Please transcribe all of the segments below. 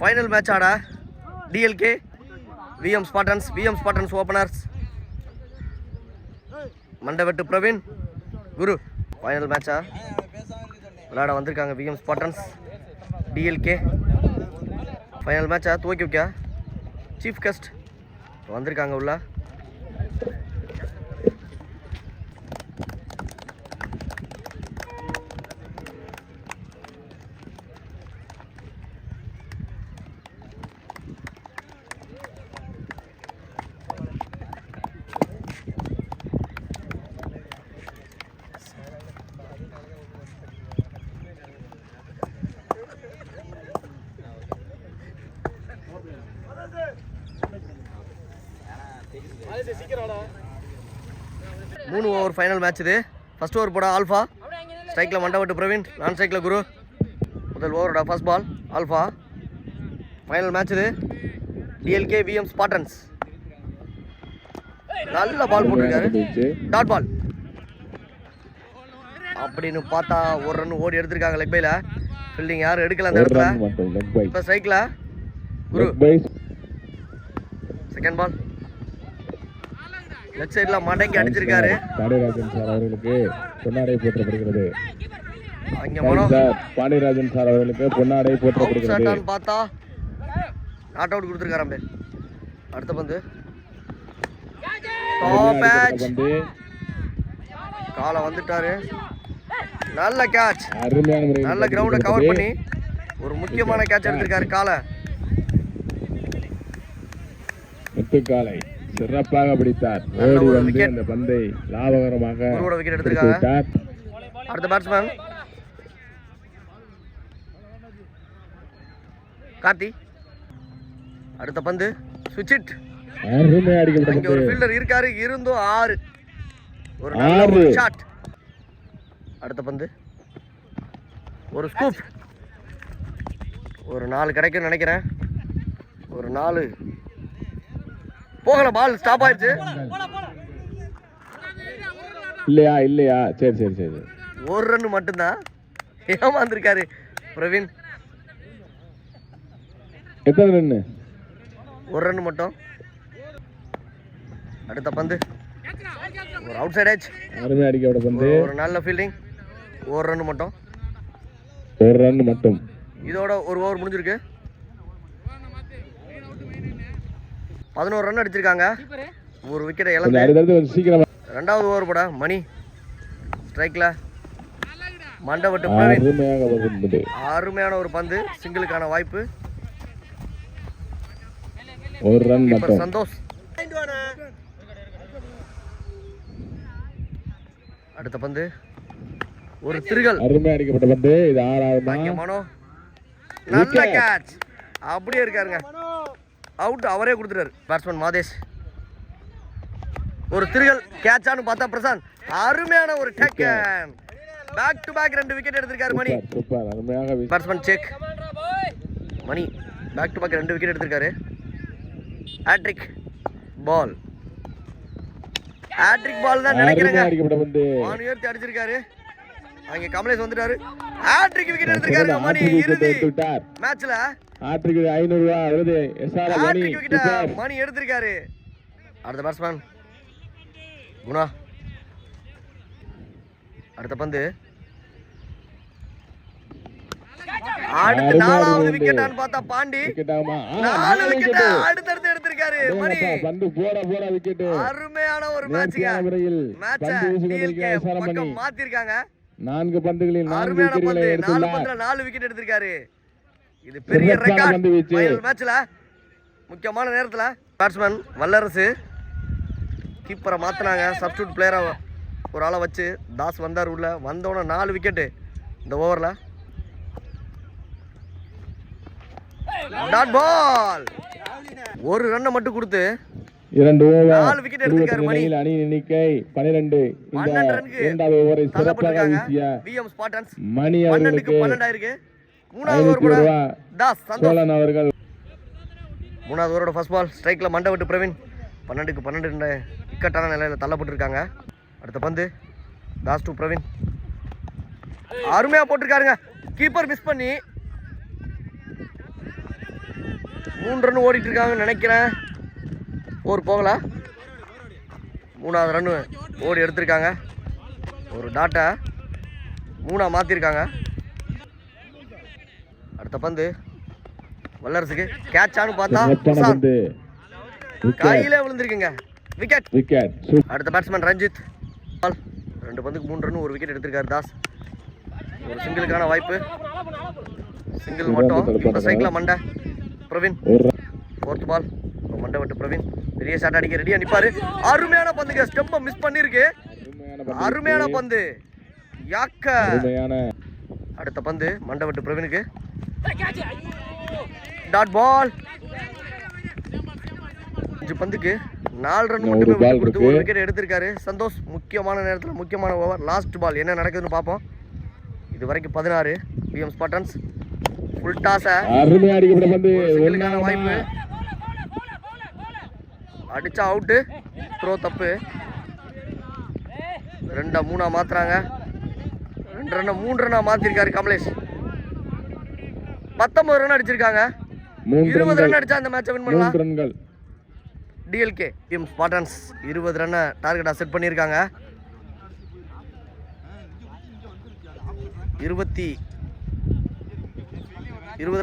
Final match ஆடா TLK VM Spartans openers மண்டவெட்டு Praveen Guru. Final மேட்சா விளையாட வந்திருக்காங்க விஎம் ஸ்பாட்டன்ஸ் டிஎல்கே. ஃபைனல் மேட்சா துவக்கி வைக்க சீஃப் கெஸ்ட் வந்திருக்காங்க உள்ள. மூணு ஓவர் ஃபைனல் மேட்ச் இது. ஃபர்ஸ்ட் ஓவர் போட ஆல்ஃபா, ஸ்ட்ரைக்கில் மண்டவட்டு பிரவீன், நான் ஸ்ட்ரைக்கில் குரு. முதல் ஓவரோட first ball Alpha. Final match இது டிஎல்கே விஎம் ஸ்பாட்டன்ஸ். நல்ல பால் போட்டிருக்காரு, டாட் பால் அப்படின்னு பார்த்தா ஒரு ரன் ஓடி எடுத்திருக்காங்க லெக் பைல. ஃபீல்டிங் யாரும் எடுக்கல அந்த இடத்துல. இப்போ ஸ்ட்ரைக்கில் குரு. செகண்ட் பால் லெஃப்ட் சைடுல மடங்கி அடிச்சிருக்காரு. பாண்டியராஜன் சார் அவர்களுக்கு பொன்னாடை போற்றப்படுகிறது. அங்க மனோ பாண்டியராஜன் சார் அவர்களுக்கு பொன்னாடை போற்றப்படுகிறது. ஷாட்டான் பார்த்தா நாட் அவுட் கொடுத்திருக்காரு. அடுத்த பந்து டாப் பேட்ச், கால வந்துட்டாரு. நல்ல கேட்ச், நல்ல கிரவுண்ட கவர் பண்ணி ஒரு முக்கியமான கேட்ச் எடுத்திருக்காரு. கால முத்துக்காலை சிறப்பாக பிடித்தார். ஓடி வந்து அந்த பந்தை லாபகரமாக விக்கெட் எடுத்திருக்காங்க. அடுத்த பேட்ஸ்மேன் கார்த்தி. அடுத்த பந்து சுவிட்ச் ஹிட். அங்க ஒரு ஃபீல்டர் இருக்காரு, இருந்தும் 6 ஒரு நல்ல ஷாட். அடுத்த பந்து ஒரு ஸ்கூப். ஒரு 4 கிடைக்கும்னு நினைக்கிறேன். ஒரு 4 போகல, பால் ஸ்டாப் ஆயிடுச்சு. இல்லையா சரி ஒரு ரன் மட்டும்தான். ஏமாந்துருக்காரு பிரவீன். எத்தனை ரன்? ஒரு ரன் மட்டும். அடுத்த பந்து ஒரு அவுட் சைட் எட்ஜ். அருமையா அடிக்கப்பட்ட பந்து, ஒரு நல்ல ஃபீல்டிங். ஒரு ரன் மட்டும். இதோட ஒரு ஓவர் முடிஞ்சிருக்கு. 11 ரன் அடிச்சிருக்காங்க. ஒரு விக்கெட்டை இழந்து ரெண்டாவது ஓவர் போட மணி ஸ்ட்ரைக்ல மண்டவட்டு பிரவீன். அருமையான ஒரு பந்து, சிங்கிளுக்கான வாய்ப்பு. ஒரு ரன் மட்டும். சந்தோஷ். அடுத்த பந்து ஒரு திருகல். அருமையா அடிக்கப்பட்ட பந்து. இது 6வது. மனோ நல்ல கேட்ச், அப்படியே இருக்காருங்க. அவுட் அவரே கொடுத்துட்டாரு பேட்ஸ்மேன் மாதேஷ். ஒரு திருகல் கேட்சான்னு பார்த்தா பிரசாந்த். அருமையான ஒரு டேக்கன். பேக் டு பேக் 2 விக்கெட் எடுத்திருக்காரு மணி. பேட்ஸ்மேன் செக். Mani back to back 2 wicket எடுத்திருக்காரு. ஹேட்ரிக் பால் தான் நினைக்கிறேங்க. வான் உயர்த்தி அடிச்சிருக்காரு. அங்க கமலேஷ் வந்துட்டாரு. ஹேட்ரிக் விக்கெட் எடுத்திருக்காரு மணி. இறுதி மேட்ச்ல ஹேட்ரிக் 500 ரூபாய் விருது எஸ்ஆர் மணி எடுத்திருக்காரு. அடுத்த பேட்ஸ்மேன் குணா. அடுத்த பந்து அடுத்து 4வது விக்கெட்டான்னு பார்த்தா பாண்டி. 4 விக்கெட் அடுத்தடுத்து எடுத்திருக்காரு மணி. அருமையான ஒரு மேட்ச்ங்க. மேட்சை டிஎல்கே பக்கம் மாத்திருக்காங்க. 4 பந்துகளில் 4 விக்கெட்டுகளை எடுத்துள்ளார். 4 விக்கெட் எடுத்திருக்காரு. இது பெரிய ரெக்கார்ட் ஃபைனல் மேட்ச்ல, முக்கியமான நேரத்துல. பேட்ஸ்மேன் வல்லரசு. கீப்பரை மாத்தினாங்க, சப்ஸ்டியூட் பிளேயரை ஒரு ஆளை வச்சு. தாஸ் வந்தார் உள்ள. வந்தோடனே 4 விக்கெட்டு இந்த ஓவரில். Dot ball. ஒரு ரன்னை மட்டும் கொடுத்து 2 ஓவர் 4 விக்கெட் எடுத்திருக்காரு மணி. அணி எண்ணிக்கை 12. இந்த இரண்டாவது ஓவரை சிறப்பாக வீசிய விஎம் ஸ்பாட்டன்ஸ் மணி அவர்களுக்கு 12 ஆயிருக்கு. 3வது ஓவர் போட தாஸ் சோழன் அவர்கள். 3வது ஓவரோட ஃபர்ஸ்ட் பால் ஸ்ட்ரைக்ல மண்டவட்டு பிரவீன். 12க்கு 12 இக்கட்டான நிலையில் தள்ளப்பட்டிருக்காங்க. அடுத்த பந்து தாஸ் டு பிரவீன். அருமையாக போட்டிருக்காருங்க. கீப்பர் மிஸ் பண்ணி 3 ரன் ஓடிட்டு இருக்காங்கன்னு நினைக்கிறேன். 4 போகல. 3வது ரன்னு ஓடி எடுத்திருக்காங்க. ஒரு டாட்டை 3ஆ மாற்றிருக்காங்க. அடுத்த பந்து வல்லரசுக்கு கேட்சான்னு பார்த்தா கையில விழுந்திருக்குங்க. விக்கெட். அடுத்த பேட்ஸ்மேன் ரஞ்சித். 2 பந்துக்கு 3 ரன், 1 விக்கெட் எடுத்திருக்காரு தாஸ். ஒரு சிங்கிளுக்கான வாய்ப்பு. சிங்கிள் மட்டும். இப்போ ஸ்ட்ரைக்கில் மண்டை பிரவீன். 4th பால். மண்டை விட்டு பிரவீன் பெரிய ஷாட் அடிக்க ரெடியாக நிற்பாரு. அருமையான பந்துங்க. ஸ்டெம்பை மிஸ் பண்ணியிருக்கு. அருமையான பந்து. யாக்க. அடுத்த பந்து மண்டை விட்டு பிரவீனுக்கு. Dot ball. 5 பந்துக்கு 4 ரன் மட்டுமே விட்டு கொடுத்து 1 விக்கெட் எடுத்திருக்காரு சந்தோஷ். முக்கியமான நேரத்தில் முக்கியமான ஓவர். லாஸ்ட் பால் என்ன நடக்குதுன்னு பார்ப்போம். இது வரைக்கும் 16 பிஎம் ஸ்பாட்டன்ஸ். ஃபுல் டாஸை வாய்ப்பு. அடிச்சா அவுட்டு. த்ரோ தப்பு. 2 3ஆ மாத்துறாங்க. 2 ரன் 3 ரன்னா மாத்திருக்காரு கமலேஷ். 19 ரன் அடிச்சிருக்காங்க. 20 ரன் அடிச்சா அந்த மேட்சை வின் பண்ணலாம். டிஎல்கே டீம் ஸ்பாட்டன்ஸ் 20 ரன்னை டார்கெட்டாக செட் பண்ணியிருக்காங்க. 20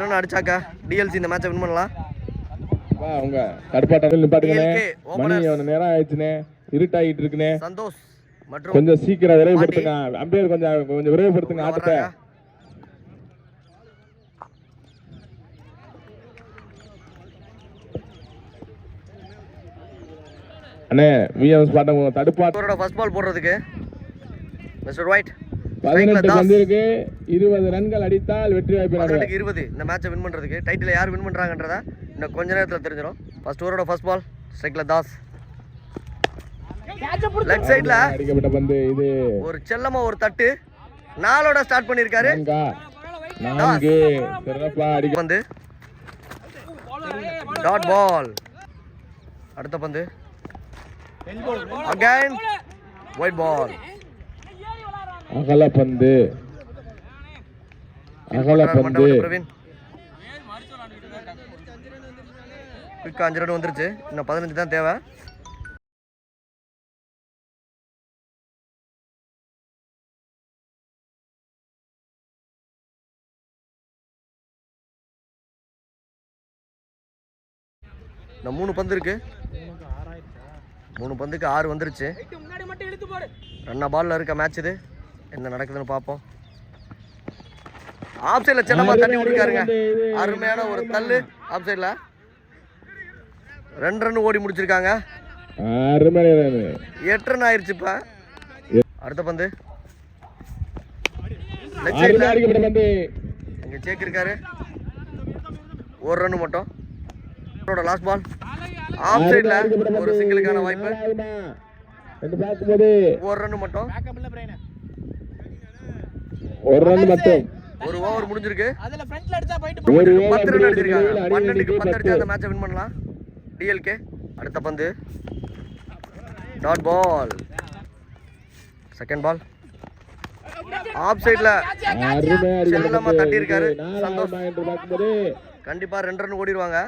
ரன் அடிச்சாக்கா டிஎல்சி இந்த மேட்சை வின் பண்ணலாம். அவங்க தடுப்பாட்டம் நிப்பாட்டுங்கனே. மணி நேரம் ஆயிடுச்சுனே. இருட்டாயிட்டு இருக்குனே. சந்தோஷ் மற்றும் கொஞ்சம் சீக்கிரம் விரைவுபடுத்துங்க. அம்பையர் கொஞ்சம் விரைவுபடுத்துங்க ஆட்டத்தை. அண்ணே விஎம் ஸ்பாட்டம் தடுப்பாட்டோட ஃபர்ஸ்ட் பால் போடுறதுக்கு மிஸ்டர் ஒயிட் 18 பந்திற்கு 20 ரன்கள் அடித்தால் வெற்றி வாய்ப்பு. 20 இந்த மேட்சை வின் பண்றதுக்கு. டைட்டில் யார் வின் பண்றாங்கன்றத இன்னும் கொஞ்ச நேரத்தில் தெரிஞ்சிடும். ஃபர்ஸ்ட் ஓவரோட ஃபர்ஸ்ட் பால். ஸ்ட்ரைக்ல தாஸ். லெஃப்ட் சைடுல அடிக்கப்பட்ட பந்து. இது ஒரு செல்லமா ஒரு தட்டு 4ஓட ஸ்டார்ட் பண்ணிருக்காரு. 4 சிறப்பா அடிக்க பந்து. Dot ball. அடுத்த பந்து அகைன் ஒயிட் பால். அகல பந்து. பிரவீன் 5 ரன் வந்துருச்சு. இன்னும் 15 தான் தேவை. இன்னும் 3 பந்து இருக்கு. 3 பந்துக்கு 6 வந்துருச்சு. ரன்னா பால்ல இருக்க மேட்ச் இது. என்ன நடக்குதுன்னு பார்ப்போம். ஆஃப் சைட்ல சென்னமா தண்ணி விட்டுருக்காருங்க. அருமையான ஒரு தள்ளு ஆஃப் சைட்ல. 2 ரன் ஓடி முடிச்சிருக்காங்க. 8 ரன் ஆயிருச்சு. இப்ப அடுத்த பந்து லெஃப்ட் சைடுல அங்க சேக் இருக்காரு. 1 ரன் மட்டும். லாஸ்ட் பால் ஆஃப் சைடுல ஒரு சிங்கிளுக்கான வாய்ப்பு. 1 ரன் மட்டும். 1 ரன் மட்டும். ஒரு ஓவர் முடிஞ்சிருக்கு. 10 ரன் அடிச்சிருக்காங்க. 12க்கு 10 அடிச்சா அந்த மேட்சை வின் பண்ணலாம் டிஎல்கே. அடுத்த பந்து dot ball. Second ball off சைடுல செல்லமா தட்டி இருக்காரு சந்தோஷ். கண்டிப்பா 2 ரன் ஓடிடுவாங்க.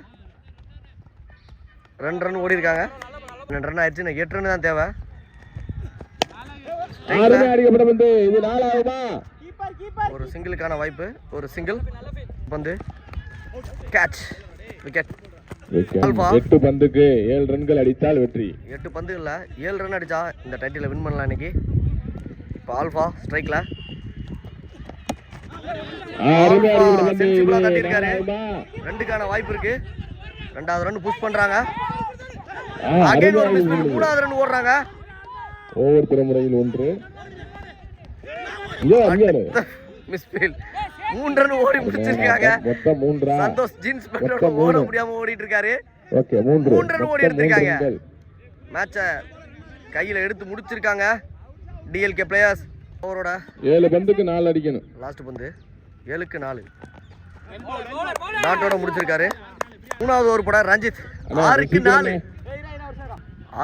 2 ரன் ஓடி இருக்காங்க. 2 ரன் ஆயிடுச்சு. 8 ரன் தான் தேவை. ஒரு சிங்கிளுக்கான வாய்ப்பு. ஒரு சிங்கிள் பந்து கேட்ச் விக்கெட். 8 பந்துக்கு 7 ரன்கள் அடித்தால் வெற்றி. 8 பந்து இல்ல 7 ரன் அடிச்சா இந்த டைட்டில வின் பண்ணலாம் இன்னைக்கு. இப்போ ஆல்பா ஸ்ட்ரைக்ல தட்டி இருக்காரு. 2க்கான வாய்ப்பு இருக்கு. 2வது ரன் புஷ் பண்றாங்க. அகைன் ஒரு மிஸ் பண்ணி 3வது ரன் ஓடுறாங்க. ஒவ்வொரு முறையில் 1 மிஸ் ஃபீல். 3 ரன் ஓடி முடிச்சிருக்காங்க. மொத்தம் 3. சந்தோஷ் ஜீன்ஸ் பேண்டோட ஓட முடியாம ஓடிட்டு இருக்காரு. ஓகே 3 ரன் ஓடி எடுத்திருக்காங்க. மேட்சை கையில எடுத்து முடிச்சிருக்காங்க டிஎல்கே பிளேயர்ஸ். ஓவரோட 7 பந்துக்கு 4 அடிக்கணும். லாஸ்ட் பந்து 7க்கு 4 டாட்டோட முடிச்சிருக்காரு. 3வது ஓவர் போட ரஞ்சித்.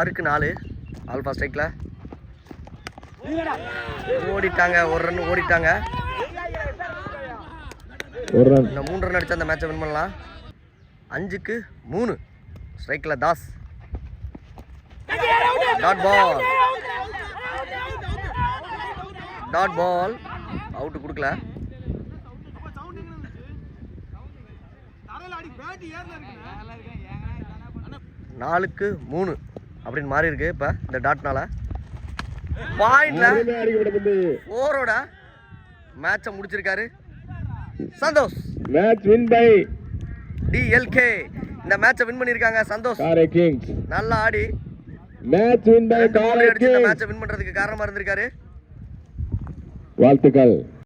6க்கு 4 ஆல்பா ஸ்ட்ரைக்ல ஓடிட்டாங்க. 1 ரன் ஓடிட்டாங்க. ஒரு ரன். இன்னும் 3 ரன் அடிச்சா அந்த மேட்சை வின் பண்ணலாம். 5க்கு 3. ஸ்ட்ரைக்கில் தாஸ். டாட் பால் அவுட்டு கொடுக்கல. 4க்கு 3 அப்படின்னு மாறி இருக்கு இப்போ இந்த டாட்னால. பாயிண்ட்ல 4ஓட மேட்சை முடிச்சிருக்காரு Santhosh. Match win by TLK. இந்த மேட்சை வின் பண்ணிருக்காங்க சந்தோஷ். காரை கிங்ஸ் நல்லா ஆடி மேட்ச் வின் பை காரை அடிச்சு இந்த கிங்ஸ். மேட்சை வின் பண்றதுக்கு காரணமா இருந்திருக்காரு. வாழ்த்துக்கள்.